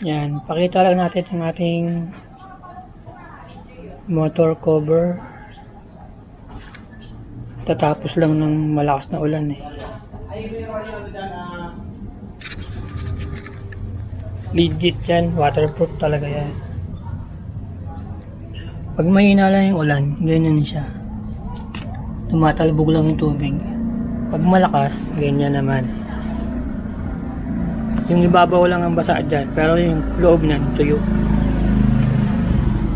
Yan, pakita lang natin ang ating motor cover. Tatapos lang ng malakas na ulan eh. Legit yan, waterproof talaga yan. Pag mahina lang yung ulan, ganyan siya. Tumatalbog lang yung tubig. Pag malakas, ganyan naman. Yung ibabaw lang ang basa dyan, pero yung loob na tuyo.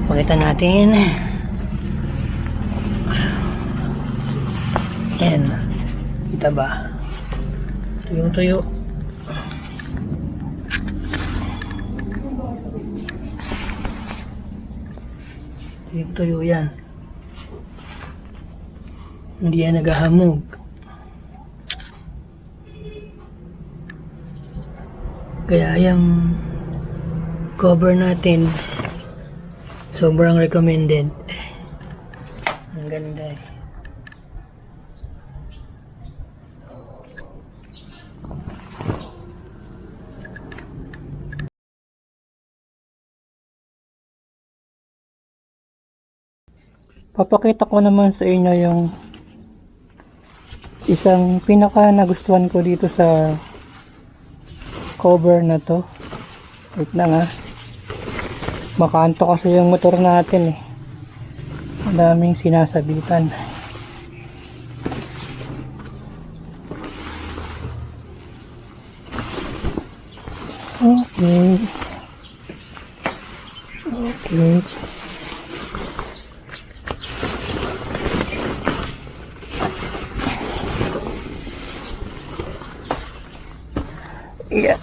Pakita natin. Yan. Kita ba? Tuyong tuyo. Tuyong tuyo yan. Hindi yan naghahamog. Kaya yung cover natin sobrang recommended. Ang ganda eh. Papakita ko naman sa inyo yung isang pinaka nagustuhan ko dito sa cover na to. Wait na nga. Makanto kasi yung motor natin eh. Madaming sinasabitan. Okay. Okay. Yeah.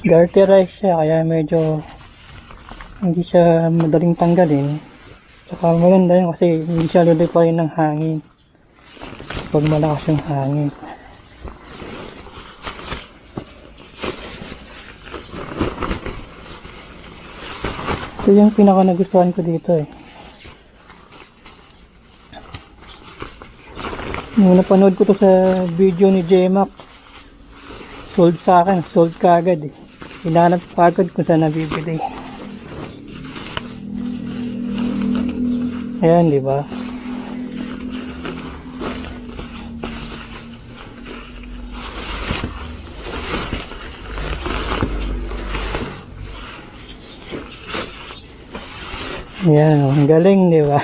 Garterized siya kaya medyo hindi siya madaling tanggalin. Saka maganda yun kasi hindi siya lulupain ng hangin pag malakas yung hangin. Ito yung pinaka nagustuhan ko dito eh. Nung napanood ko to sa video ni J-Mac, sold sa akin, sold kaagad eh. Hinanap kaagad kung saan nabibili. Ayan, di ba? Ayan, ang galing, di ba?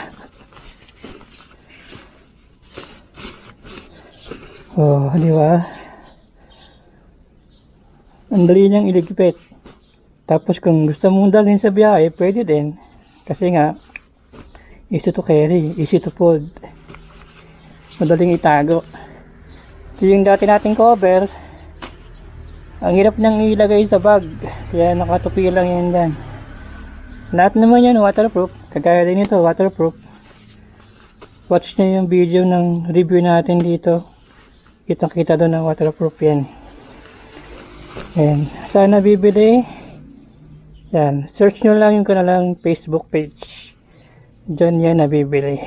Oh, di ba? Ang dali niyang iligpit. Tapos kung gusto mong dalhin sa biyahe, pwede din. Kasi nga, easy to carry, easy to fold. Madaling itago. So yung dati nating cover, ang hirap niyang ilagay sa bag. Kaya nakatupi lang yan dyan. Lahat naman yan waterproof. Kagaya din ito, waterproof. Watch nyo yung video ng review natin dito. Kitang-kita doon na waterproof yan. Ayan. Saan nabibili? Yan. Search nyo lang yung kanilang Facebook page. Diyan yan nabibili.